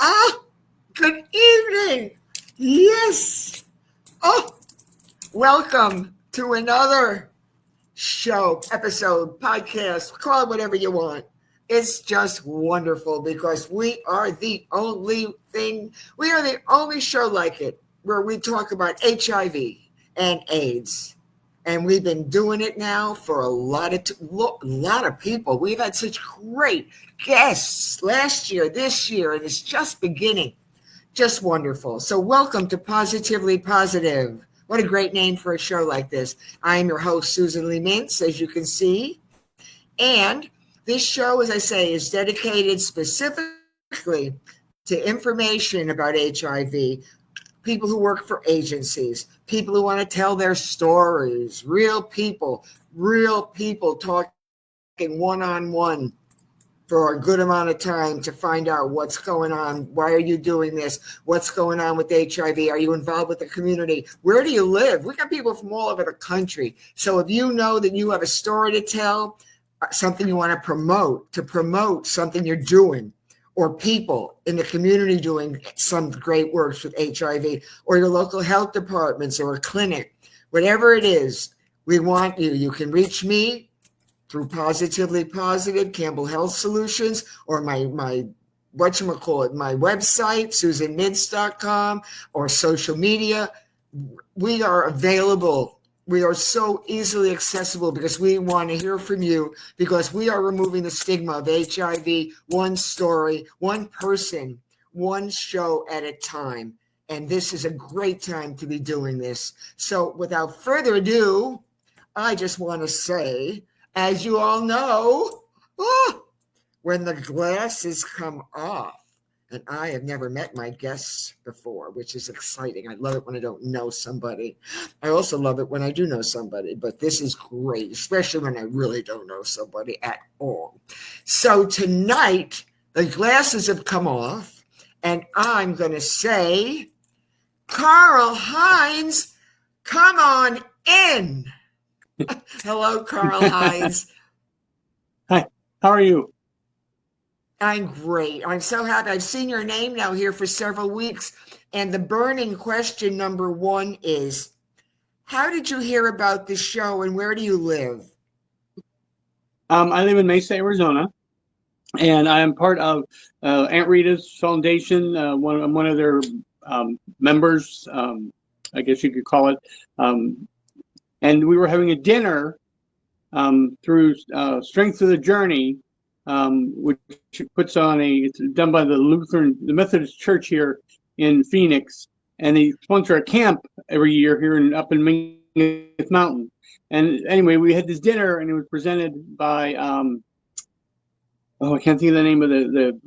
Ah, good evening. Yes. Oh, welcome to another show, episode, podcast, call it whatever you want. It's just wonderful because we are the only show like it where we talk about HIV and AIDS. And we've been doing it now for a lot of people. We've had such great guests last year, this year, and it's just beginning. Just wonderful. So welcome to Positively Positive. What a great name for a show like this. I'm your host, Susan Mintz, as you can see. And this show, as I say, is dedicated specifically to information about HIV, people who work for agencies, people who want to tell their stories, real people talking one-on-one for a good amount of time to find out what's going on. Why are you doing this? What's going on with HIV? Are you involved with the community? Where do you live? We got people from all over the country. So if you know that you have a story to tell, something you want to promote something you're doing, or people in the community doing some great works with HIV, or your local health departments or a clinic, whatever it is, we want you. You can reach me through Positively Positive, Campbell Health Solutions, or my website, susanmintz.com, or social media. We are available. We are so easily accessible because we want to hear from you, because we are removing the stigma of HIV, one story, one person, one show at a time. And this is a great time to be doing this. So without further ado, I just want to say, as you all know, when the glasses come off, and I have never met my guests before, which is exciting. I love it when I don't know somebody. I also love it when I do know somebody, but this is great, especially when I really don't know somebody at all. So tonight, the glasses have come off, and I'm going to say, Carl Hines, come on in. Hello, Carl Hines. Hi, how are you? I'm great. I'm so happy. I've seen your name now here for several weeks. And the burning question number one is, how did you hear about this show and where do you live? I live in Mesa, Arizona, and I am part of Aunt Rita's Foundation. I'm one of their members, I guess you could call it. And we were having a dinner through Strength of the Journey, which puts on it's done by the Methodist Church here in Phoenix, and they sponsor a camp every year here up in Mingus Mountain. And anyway, we had this dinner, and it was presented by I can't think of the name of the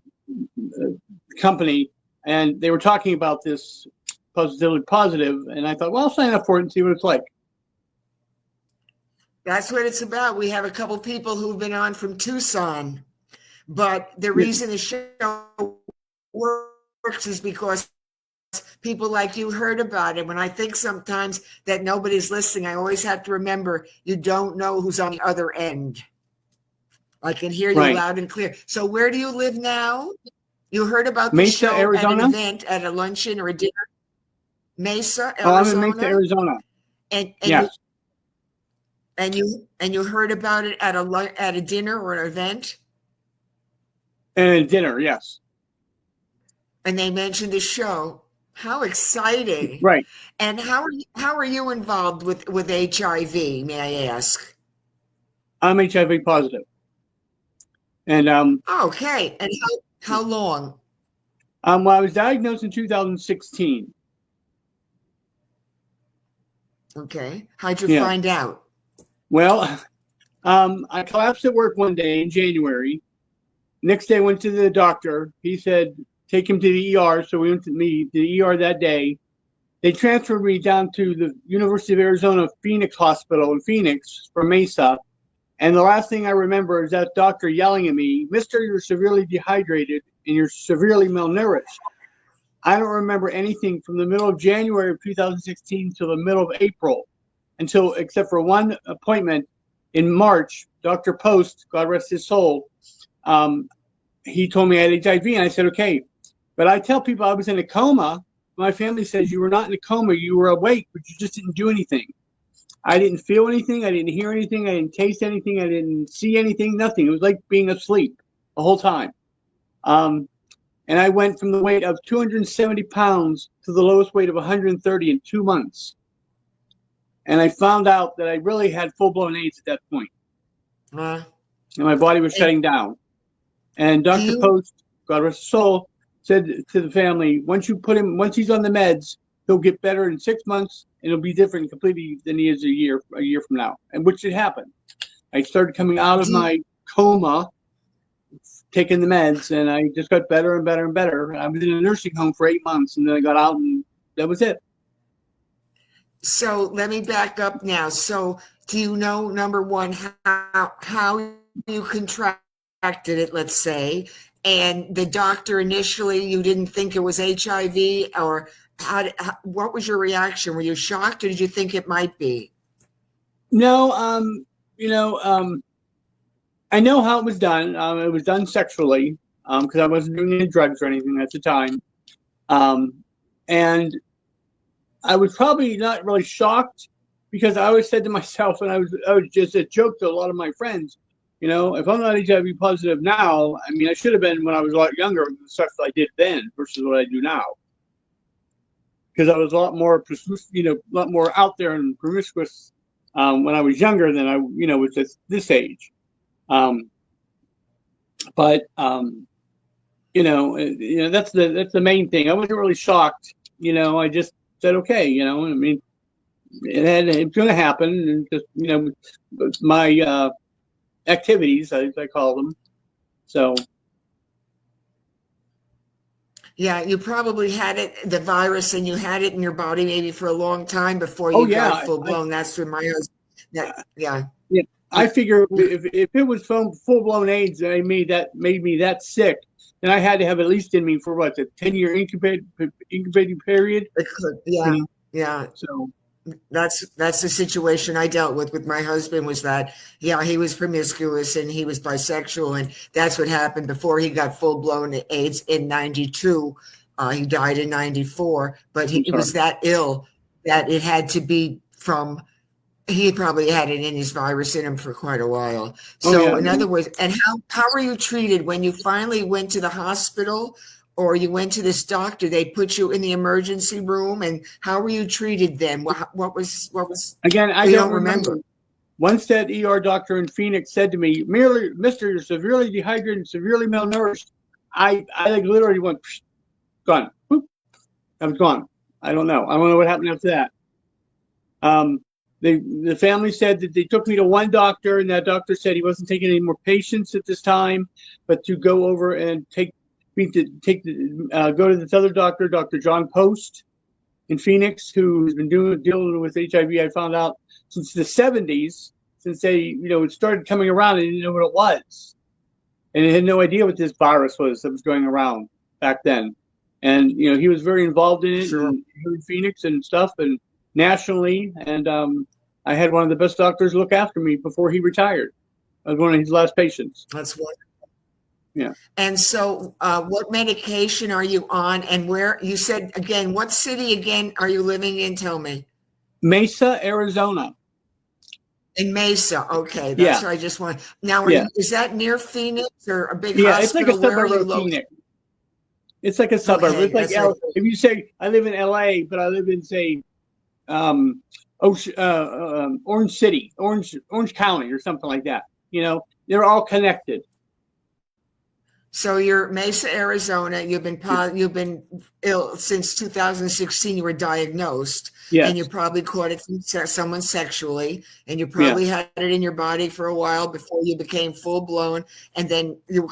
company, and they were talking about this Positively Positive, and I thought, well, I'll sign up for it and see what it's like. That's what it's about. We have a couple people who've been on from Tucson, but the reason the show works is because people like you heard about it. When I think sometimes that nobody's listening, I always have to remember you don't know who's on the other end. I can hear you loud and clear. So where do you live now? You heard about the Mesa, show Arizona? at an event, at a luncheon or a dinner? Mesa, Arizona? Oh, I'm in Mesa, Arizona. And yes. You heard about it at a dinner or an event? And dinner, yes. And they mentioned the show. How exciting! Right. And how are you involved with HIV? May I ask? I'm HIV positive. And okay. And how long? Well, I was diagnosed in 2016. Okay. How'd you find out? Well, I collapsed at work one day in January. Next day, I went to the doctor. He said, take him to the ER. So we went to the ER that day. They transferred me down to the University of Arizona Phoenix Hospital in Phoenix from Mesa. And the last thing I remember is that doctor yelling at me, "Mister, you're severely dehydrated and you're severely malnourished." I don't remember anything from the middle of January of 2016 till the middle of April, except for one appointment in March. Dr. Post, God rest his soul, he told me I had HIV, and I said, okay. But I tell people I was in a coma. My family says you were not in a coma. You were awake, but you just didn't do anything. I didn't feel anything. I didn't hear anything. I didn't taste anything. I didn't see anything. Nothing. It was like being asleep the whole time. And I went from the weight of 270 pounds to the lowest weight of 130 in 2 months. And I found out that I really had full-blown AIDS at that point. And my body was shutting down. And Dr. Post, God rest his soul, said to the family, once he's on the meds, he'll get better in 6 months, and it'll be different completely than he is a year from now. And which did happen. I started coming out of my coma, taking the meds, and I just got better and better and better. I was in a nursing home for 8 months, and then I got out, and that was it. So let me back up now. So do you know, number one, how you contracted it, let's say, and the doctor initially, you didn't think it was HIV, or what was your reaction? Were you shocked, or did you think it might be? No, I know how it was done. It was done sexually because I wasn't doing any drugs or anything at the time. And I was probably not really shocked because I always said to myself, and I was just a joke to a lot of my friends, if I'm not HIV positive now, I mean, I should have been when I was a lot younger, the stuff I did then versus what I do now. Because I was a lot more, a lot more out there and promiscuous when I was younger than I, was at this age. That's the main thing. I wasn't really shocked. I just said, okay, I mean, it's going to happen, and just, my activities, I call them. So. Yeah, you probably had the virus, and you had it in your body maybe for a long time before you got full blown. That's when my husband. Yeah. I figure if it was full blown AIDS that made me that sick, then I had to have at least in me for what, a 10-year incubating period. Yeah, yeah. So that's the situation I dealt with my husband. Was that he was promiscuous and he was bisexual, and that's what happened before he got full blown AIDS in '92. He died in '94, but he was that ill that it had to be from. He probably had it in his virus in him for quite a while. So in other words, and how were you treated when you finally went to the hospital or you went to this doctor? They put you in the emergency room, and how were you treated then? What was again, I don't remember. Once that ER doctor in Phoenix said to me, "Mr. You're severely dehydrated and severely malnourished," I literally went, gone. Boop. I was gone. I don't know what happened after that. The family said that they took me to one doctor, and that doctor said he wasn't taking any more patients at this time, but to go over and go to this other doctor, Dr. John Post in Phoenix, who's been dealing with HIV. I found out since the 70s, since they it started coming around, I didn't know what it was, and I had no idea what this virus was that was going around back then. And he was very involved in it in Phoenix and stuff, and nationally, and I had one of the best doctors look after me before he retired. I was one of his last patients. That's wonderful. Yeah. And so what medication are you on, and where, you said again, what city again are you living in? Tell me. Mesa, Arizona. In Mesa. Okay. That's what I just want. Now, is that near Phoenix or a big hospital? Yeah, it's like a suburb of Phoenix. It's like a suburb. Okay, it's like if you say I live in LA, but I live in, say, Orange City, Orange County, or something like that. They're all connected. So you're Mesa, Arizona. You've been ill since 2016. You were diagnosed, and you probably caught it from someone sexually, and you probably had it in your body for a while before you became full blown, and then you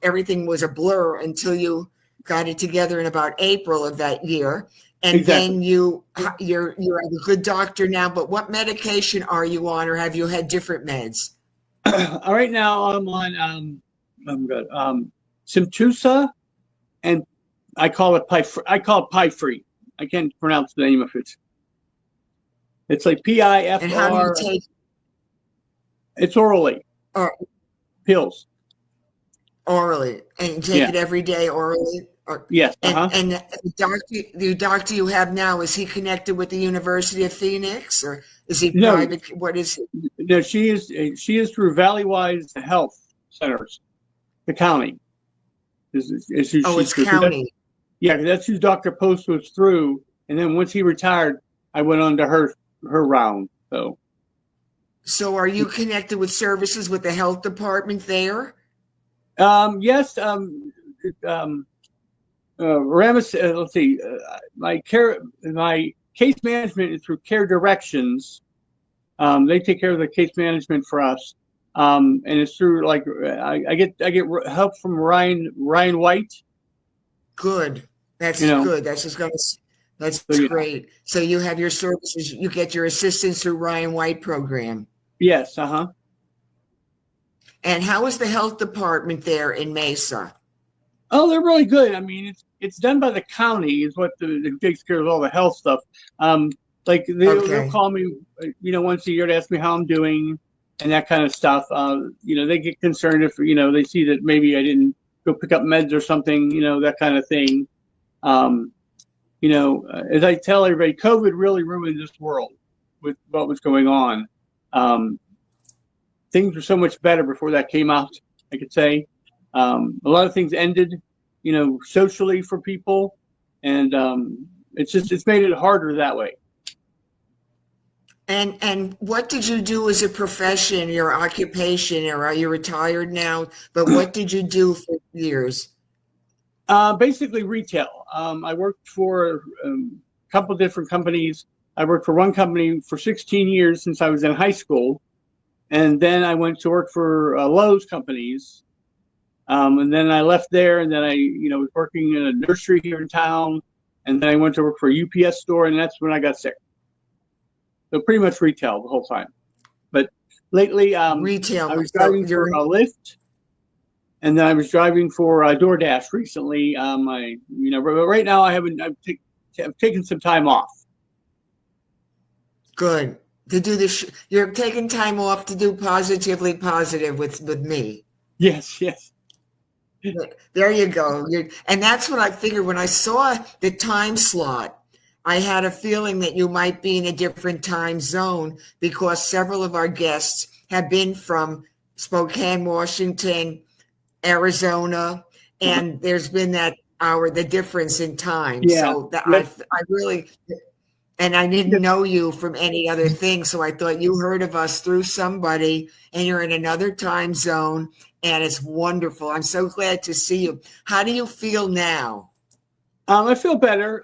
everything was a blur until you got it together in about April of that year. And then you're a good doctor now, but what medication are you on, or have you had different meds? Right now I'm on Simtusa, and I call it Pifree. I can't pronounce the name of it. It's like PIFR. And how do you take it? It's orally. Pills. Orally. And you take it every day orally? Yes. And the doctor you have now, is he connected with the University of Phoenix, or is he No, private? What is he? no, she is through Valleywise Health Centers, the county. Is who Oh, she's it's through. county. Yeah, that's who Dr. Post was through. And then once he retired, I went on to her round. So So are you connected with services with the health department there? yes, Ramis, let's see, my case management is through Care Directions. They take care of the case management for us, and it's through like I get help from Ryan White. Good. That's You know, good. That's so great. So you have your services, you get your assistance through Ryan White program. yes, And how is the health department there in Mesa? Oh, they're really good. I mean, it's done by the county is what the takes care of all the health stuff. Like they'll Okay. call me, once a year to ask me how I'm doing and that kind of stuff. They get concerned if they see that maybe I didn't go pick up meds or something, that kind of thing. Um, as I tell everybody, COVID really ruined this world with what was going on. Things were so much better before that came out, I could say. A lot of things ended, socially for people, and it's made it harder that way. And what did you do as a profession, your occupation, or are you retired now? But what did you do for years? Basically retail. I worked for a couple different companies. I worked for one company for 16 years since I was in high school, and then I went to work for Lowe's companies. And then I left there, and then I, was working in a nursery here in town, and then I went to work for a UPS store, and that's when I got sick. So pretty much retail the whole time. But lately, Retail. I was So driving for a Lyft, and then I was driving for DoorDash recently. But right now I've taken some time off. good to do this. You're taking time off to do Positively Positive with me. Yes, yes. There you go. And that's what I figured when I saw the time slot. I had a feeling that you might be in a different time zone because several of our guests have been from Spokane, Washington, Arizona, and there's been the difference in time. Yeah. So I really, and I didn't know you from any other thing. So I thought you heard of us through somebody and you're in another time zone, and it's wonderful. I'm so glad to see you. How do you feel now? I feel better.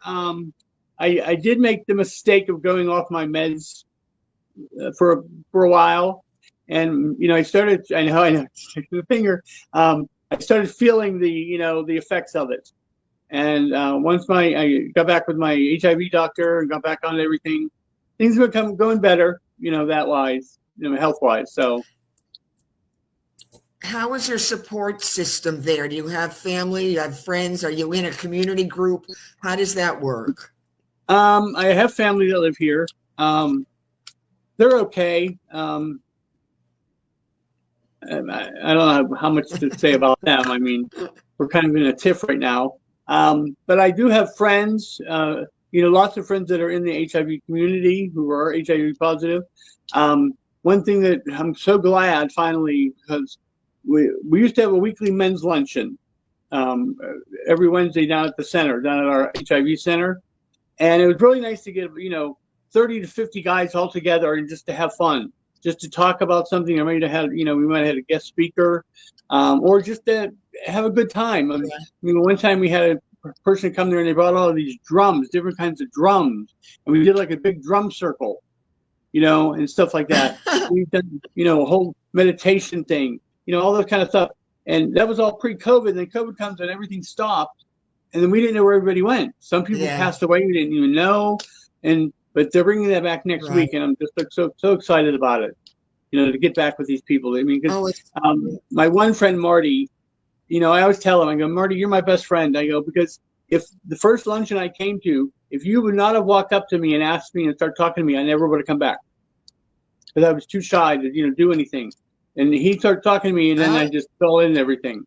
I did make the mistake of going off my meds for a while, and I started. I know, sticking the finger. I started feeling the effects of it, and once I got back with my HIV doctor and got back on everything, things were going better. That wise, health wise. So. How is your support system there? Do you have family? You have friends? Are you in a community group? How does that work? I have family that live here. They're okay. I don't know how much to say about them. I mean, we're kind of in a tiff right now. But I do have friends, lots of friends that are in the HIV community who are HIV positive. One thing that I'm so glad finally, because we used to have a weekly men's luncheon every Wednesday down at the center, down at our HIV center. And it was really nice to get, 30 to 50 guys all together and just to have fun, just to talk about something. I might have had, we might have had a guest speaker or just to have a good time. One time we had a person come there and they brought all of these drums, different kinds of drums. And we did like a big drum circle, and stuff like that. We've done, a whole meditation thing, all that kind of stuff. And that was all pre-COVID. And then COVID comes and everything stopped. And then we didn't know where everybody went. Some people passed away. We didn't even know. But they're bringing that back next week. And I'm just so excited about it, to get back with these people. I mean, my one friend, Marty, I always tell him, I go, Marty, you're my best friend. I go, because if the first luncheon I came to, if you would not have walked up to me and asked me and started talking to me, I never would have come back. Because I was too shy to, do anything. And he started talking to me, and then I just fell in everything,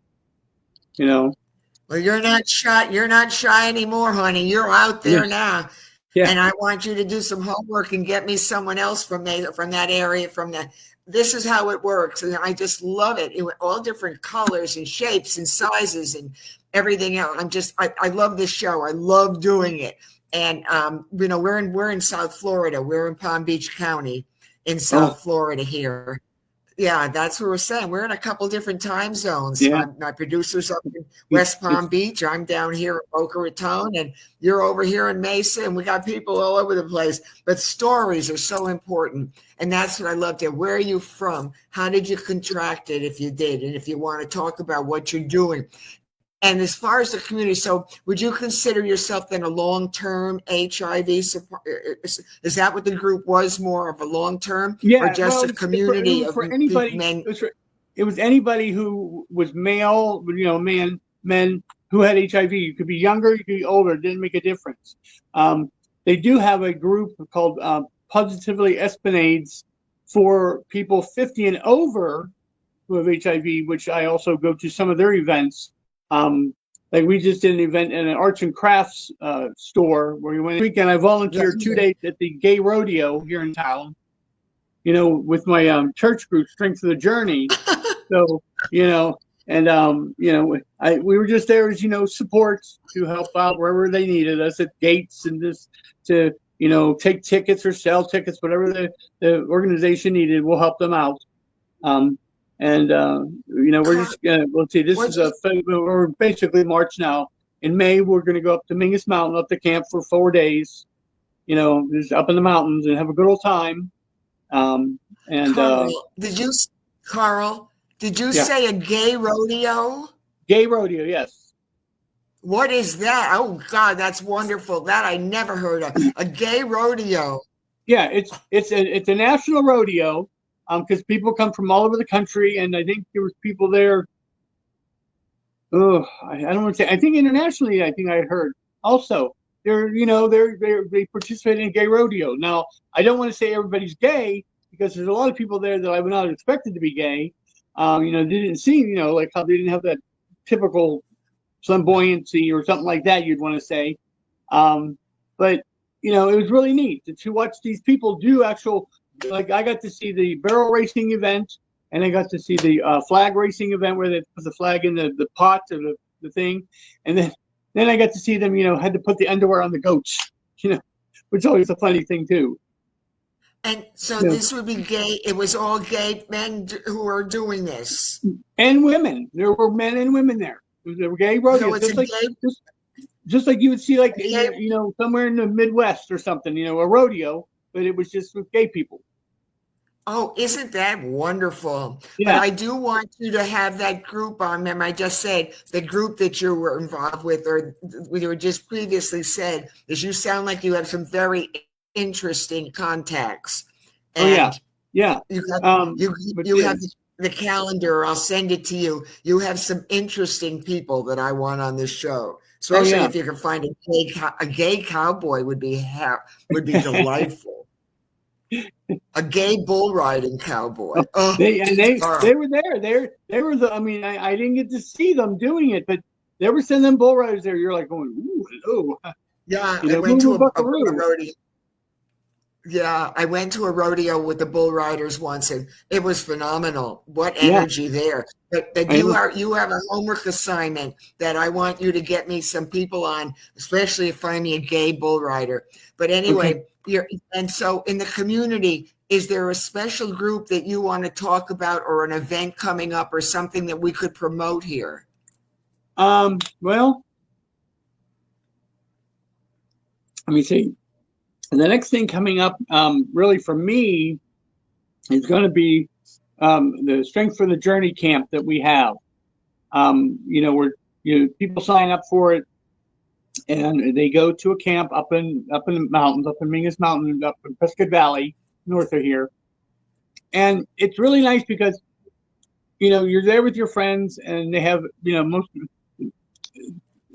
Well, you're not shy. You're not shy anymore, honey. You're out there Yes. now. Yeah. And I want you to do some homework and get me someone else from that area, from that. This is how it works. And I just love it. All different colors and shapes and sizes and everything else. I love this show. I love doing it. And we're in South Florida. We're in Palm Beach County in Oh, South Florida here. Yeah, that's what we're saying. We're in a couple different time zones. yeah. My producer's up in It's West Palm Beach. I'm down here in Boca Raton, and you're over here in Mesa, and we got people all over the place. But stories are so important, and that's what I love to. Where are you from? How did you contract it, if you did, and if you want to talk about what you're doing? And as far as the community, so would you consider yourself then a long-term HIV support? Is that what the group was, more of a long-term, or Yeah, just well, a it community was of for anybody. men? It was anybody who was male, men who had HIV. You could be younger, you could be older. It didn't make a difference. They do have a group called Positively Espionades for people 50 and over who have HIV, which I also go to some of their events. Like we just did an event in an arts and crafts store where we went this weekend. I volunteered 2 days at the gay rodeo here in town, with my church group, Strength of the Journey. So, we were just there as, support to help out wherever they needed us at gates and just to, take tickets or sell tickets, whatever the organization needed, we'll help them out. We're just let's see, we're basically March now. In May, we're going to go up to Mingus Mountain, up to camp for 4 days, just up in the mountains and have a good old time. Carl, did you Yeah, say a gay rodeo? gay rodeo, yes. What is that? Oh God, that's wonderful. That I never heard of. A gay rodeo. Yeah, it's a national rodeo, because people come from all over the country, and I think there was people there. Oh, I don't want to say. I think internationally, I think I heard also. They participate in gay rodeo. Now, I don't want to say everybody's gay because there's a lot of people there that I would not have expected to be gay. They didn't seem, like how they didn't have that typical flamboyancy or something like that you'd want to say. But it was really neat to watch these people do actual. Like I got to see the barrel racing event, and I got to see the flag racing event where they put the flag in the pot or the thing, and then I got to see them, had to put the underwear on the goats, which is always a funny thing too. And so Yeah. this would be gay. It was all gay men who are doing this. And women. There were men and women there. There were gay rodeos, So it's a gay. just like you would see, like gay somewhere in the Midwest or something, a rodeo, but it was just with gay people. Oh, isn't that wonderful? But Yeah. I do want you to have that group on them. I just said the group that you were involved with, or we were just previously said, is you sound like you have some very interesting contacts. Oh yeah. And Yeah. you got But you yeah. have the calendar. I'll send it to you. You have some interesting people that I want on this show. Especially yeah. if you can find a gay cowboy would be delightful. A gay bull riding cowboy. Oh, They Carl. were there. They were I mean, I didn't get to see them doing it, but there were some of them bull riders there. You're like going, ooh, hello. Yeah, I went to a rodeo. Yeah, I went to a rodeo with the bull riders once, and it was phenomenal. What energy there! But you have a homework assignment that I want you to get me some people on, especially if find me a gay bull rider. But anyway, and so in the community, is there a special group that you want to talk about, or an event coming up, or something that we could promote here? Well, let me see. And the next thing coming up, really for me, is going to be the Strength for the Journey camp that we have. Where people sign up for it, and they go to a camp up in the mountains, up in Mingus Mountain, up in Prescott Valley, north of here. And it's really nice because you're there with your friends, and they have most.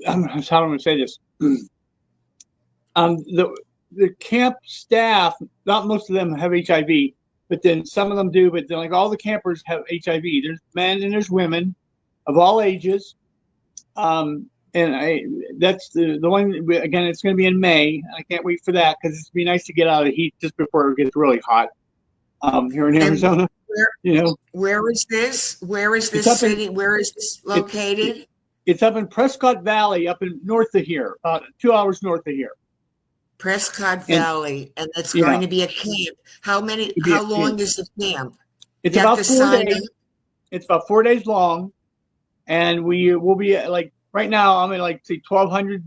How am I going to say this? The camp staff, not most of them have HIV, but then some of them do. But then, like, all the campers have HIV. There's men and there's women of all ages. that's the one, again, it's going to be in May. I can't wait for that because it'd be nice to get out of the heat just before it gets really hot here in And Arizona. where is this? Where is It's this up in city? Where is this located? it's up in Prescott Valley, up in north of here, about 2 hours north of here. Prescott And Valley, and it's yeah, going to be a camp. it'd be a How long camp. is the camp? It's You have about to 4 days. sign up. It's about 4 days long, and we will be like right now. I'm at like say 1,200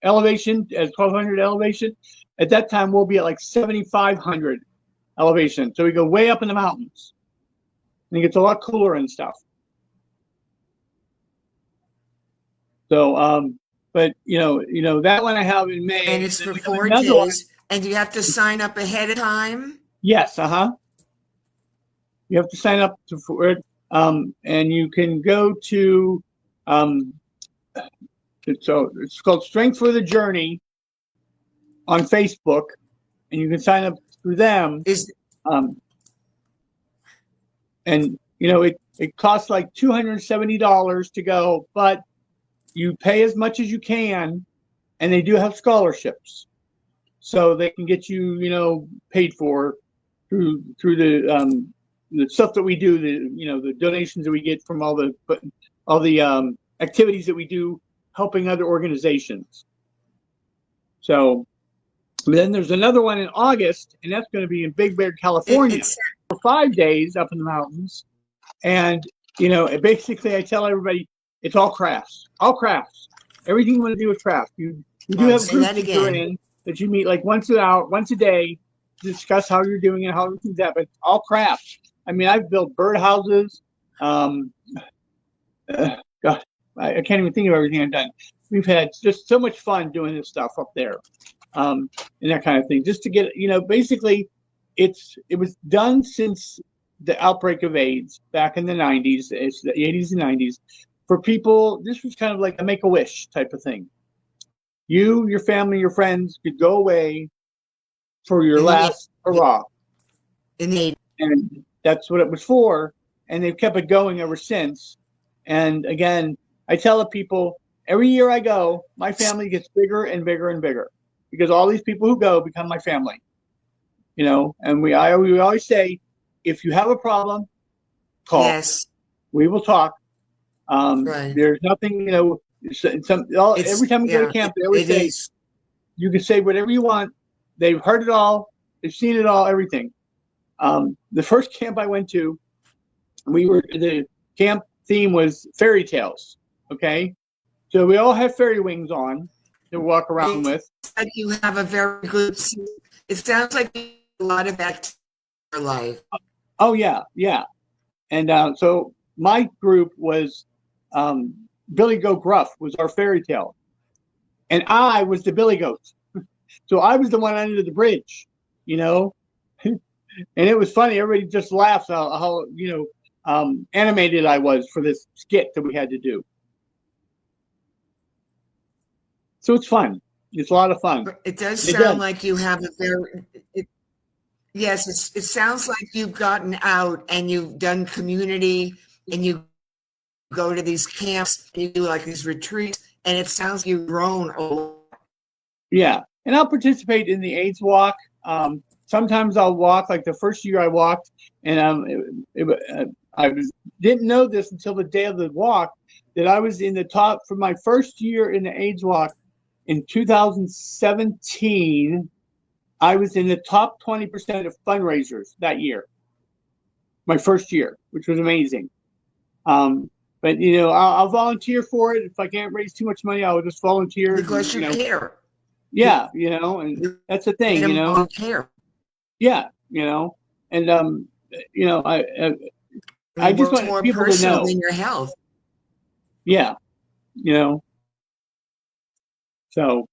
elevation, at 1,200 elevation. At that time, we'll be at like 7,500 elevation. So we go way up in the mountains, and it gets a lot cooler and stuff. So, but that one I have in May, And it's then for we have 4 another one. days, and you have to sign up ahead of time? Yes, you have to sign up for it, and you can go to it's called Strength for the Journey on Facebook, and you can sign up through them. Um, and it costs like $270 to go, but you pay as much as you can, and they do have scholarships, so they can get you paid for through the stuff that we do, the donations that we get from all the activities that we do helping other organizations. So then there's another one in August, and that's going to be in Big Bear, California, for 5 days up in the mountains. And basically I tell everybody it's all crafts. Everything you want to do with crafts. You do have groups that you're in that you meet like once a day, to discuss how you're doing and how everything's at, but it's all crafts. I mean, I've built birdhouses. God, I can't even think of everything I've done. We've had just so much fun doing this stuff up there, and that kind of thing. Just to get, basically, it was done since the outbreak of AIDS back in the 90s. It's the 80s and 90s. For people, this was kind of like a make-a-wish type of thing. You, your family, your friends could go away for your last hurrah. And that's what it was for. And they've kept it going ever since. And again, I tell the people, every year I go, my family gets bigger and bigger and bigger, because all these people who go become my family. And we always say, if you have a problem, call. Yes. We will talk. Right. There's nothing, every time we go to camp, they always say, you can say whatever you want. They've heard it all. They've seen it all, everything. The first camp I went to, the camp theme was fairy tales. Okay. So we all have fairy wings on to walk around with. You have a very good, it sounds like a lot of activity in your life. Oh yeah. Yeah. And so my group was, Billy Goat Gruff was our fairy tale. And I was the Billy Goat. So I was the one under the bridge, and it was funny. Everybody just laughs how animated I was for this skit that we had to do. So it's fun. It's a lot of fun. It does sound like you have a very, yes, it sounds like you've gotten out and you've done community, and you go to these camps and you do like these retreats, and it sounds like you've grown a lot. Yeah. And I'll participate in the AIDS walk. Sometimes I'll walk, like the first year I walked, and I didn't know this until the day of the walk, that I was in the top for my first year in the AIDS walk in 2017. I was in the top 20% of fundraisers that year, my first year, which was amazing. But I'll volunteer for it. If I can't raise too much money, I'll just volunteer. Because you care. Yeah, and that's the thing, Care. Yeah, and I just want people to know in your health. Yeah, so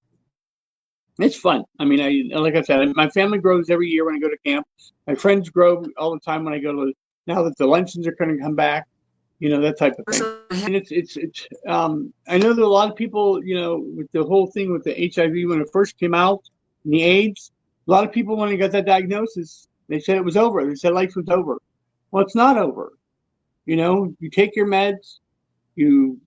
it's fun. I mean, like I said, my family grows every year when I go to camp. My friends grow all the time when I go to. Now that the luncheons are going to come back, that type of thing. And it's I know that a lot of people, with the whole thing with the HIV when it first came out, and the AIDS, a lot of people when they got that diagnosis, they said it was over. They said life was over. Well, it's not over. You take your meds, you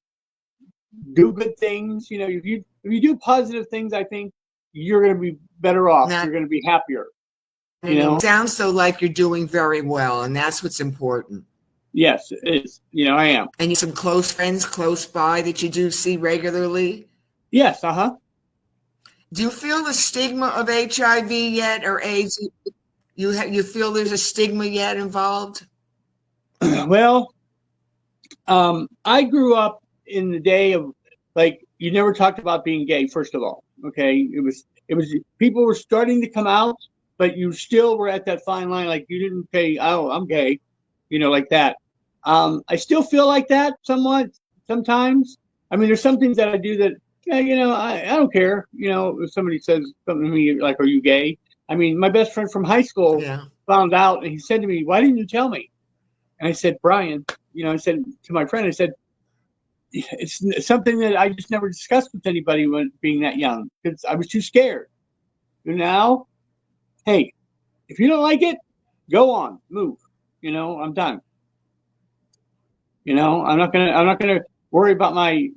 do good things. If you do positive things, I think you're going to be better off. Not, You're going to be happier. it sounds so like you're doing very well, and that's what's important. Yes, it is. I am. And you have some close friends close by that you do see regularly? Yes, Do you feel the stigma of HIV yet, or AIDS? You feel there's a stigma yet involved? Well, I grew up in the day of, like, you never talked about being gay, first of all. Okay. It was people were starting to come out, but you still were at that fine line. Like, you didn't say, oh, I'm gay, like that. I still feel like that somewhat sometimes. I mean, there's some things that I do that, I don't care. If somebody says something to me like, are you gay? I mean, my best friend from high school found out, and he said to me, why didn't you tell me? And I said, Brian, I said to my friend, I said, it's something that I just never discussed with anybody when being that young, because I was too scared. And now, hey, if you don't like it, go on, move. I'm done. I'm not gonna worry about my,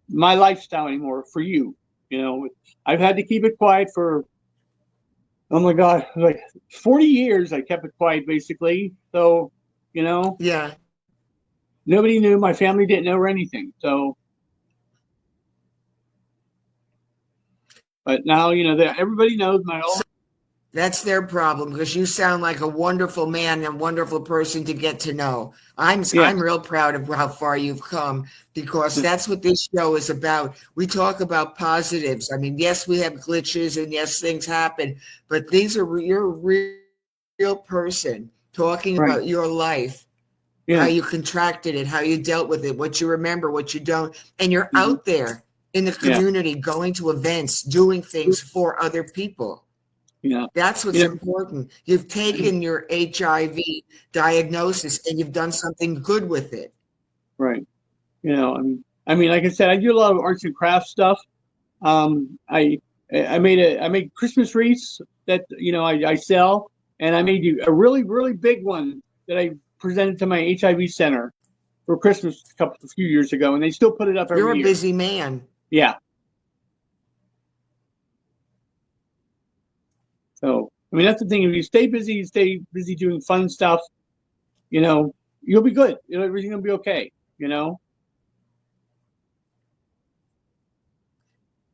my lifestyle anymore for you. I've had to keep it quiet for, oh my God, like 40 years. I kept it quiet basically. So, Yeah. Nobody knew. My family didn't know or anything. So, but now, that everybody knows my own. That's their problem, because you sound like a wonderful man and a wonderful person to get to know. I'm real proud of how far you've come, because that's what this show is about. We talk about positives. I mean, yes, we have glitches and yes, things happen, but you're a real person talking about your life, how you contracted it, how you dealt with it, what you remember, what you don't, and you're out there in the community, going to events, doing things for other people. That's what's important. You've taken your HIV diagnosis and you've done something good with it. Right. I mean, like I said, I do a lot of arts and crafts stuff. I made Christmas wreaths that, I sell, and I made a really, really big one that I presented to my HIV center for Christmas a few years ago, and they still put it up every year. You're a busy man. Yeah. So, I mean, that's the thing. If you stay busy doing fun stuff, you'll be good. Everything will be okay,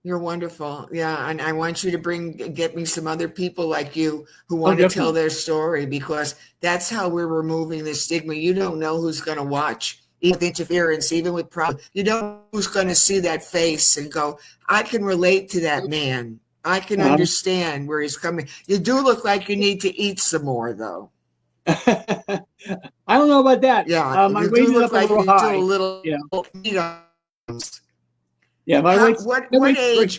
You're wonderful. Yeah. And I want you to get me some other people like you who want to tell their story, because that's how we're removing the stigma. You don't know who's going to watch, even with interference, even with problems. You don't know who's going to see that face and go, I can relate to that man. I can understand where he's coming. You do look like you need to eat some more, though. I don't know about that. Yeah, my weight is up a little high. Yeah, my weight.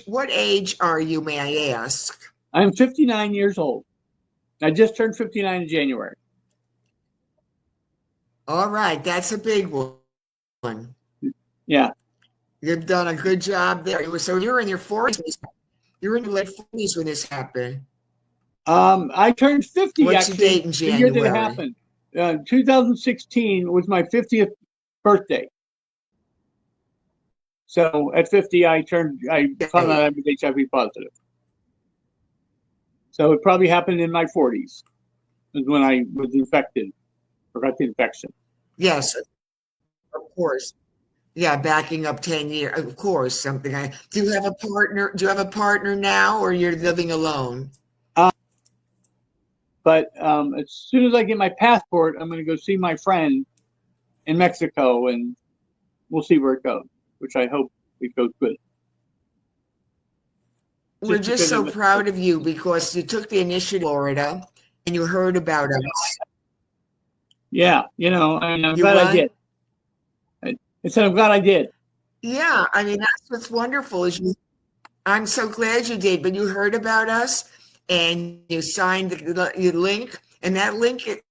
What age are you, may I ask? I'm 59 years old. I just turned 59 in January. All right, that's a big one. Yeah. You've done a good job there. So you're in your 40s. You're in your late 40s when this happened. I turned 50 What's your date in January? The year that it happened. 2016 was my 50th birthday. So at 50, I found out I was HIV positive. So it probably happened in my 40s, is when I was infected or got the infection. Yes, of course. Yeah, backing up 10 years, of course, something. Do you have a partner? Do you have a partner now, or you're living alone? But as soon as I get my passport, I'm going to go see my friend in Mexico, and we'll see where it goes, which I hope it goes good. We're just so proud of you, because you took the initiative in Florida and you heard about us. Yeah, I'm glad I did. I said, I'm glad I did. Yeah, I mean, that's what's wonderful. I'm so glad you did, but you heard about us and you signed your link, and that link,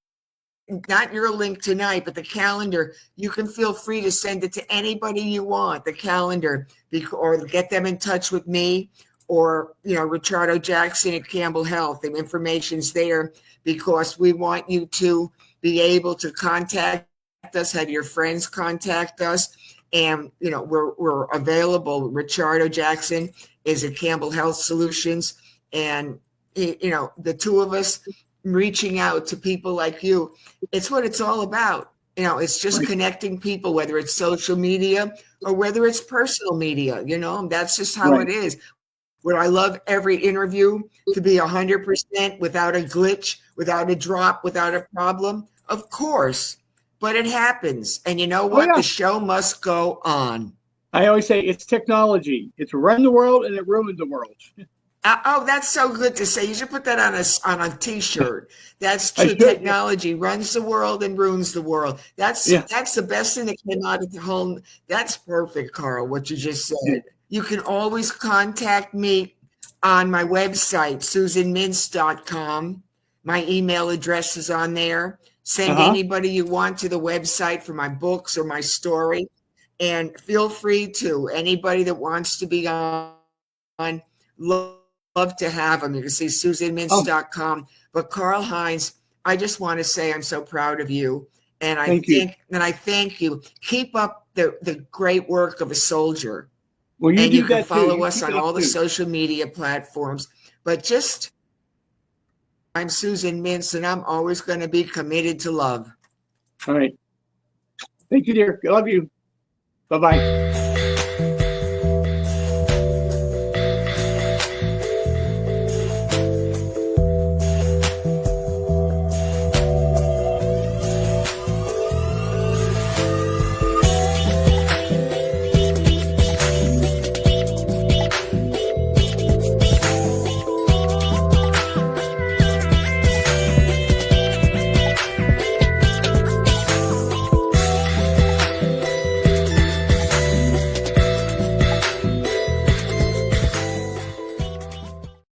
not your link tonight, but the calendar, you can feel free to send it to anybody you want, the calendar, or get them in touch with me, or, Richardo Jackson at Campbell Health. The information's there, because we want you to be able to contact us, have your friends contact us, And, you know, we're available. Richardo Jackson is at Campbell Health Solutions. And, you know, the two of us reaching out to people like you, it's what it's all about. You know, it's just connecting people, whether it's social media or whether it's personal media, you know, that's just how it is. Would I love every interview to be 100% without a glitch, without a drop, without a problem? Of course, but it happens. And you know what? The show must go on. I always say it's technology. It's run the world and it ruined the world. Oh, that's so good to say. You should put that on a T-shirt. That's true. Technology runs the world and ruins the world. That's the best thing that came out of the home. That's perfect, Carl, what you just said. You can always contact me on my website, susanmintz.com. My email address is on there. Send anybody you want to the website for my books or my story. And feel free to. Anybody that wants to be on, love to have them. You can see susanmintz.com. But Carl Hines, I just want to say I'm so proud of you. And I thank you. Keep up the great work of a soldier. Well, you can follow us on all the social media platforms. But I'm Susan Mintz, and I'm always going to be committed to love. All right. Thank you, dear. I love you. Bye-bye.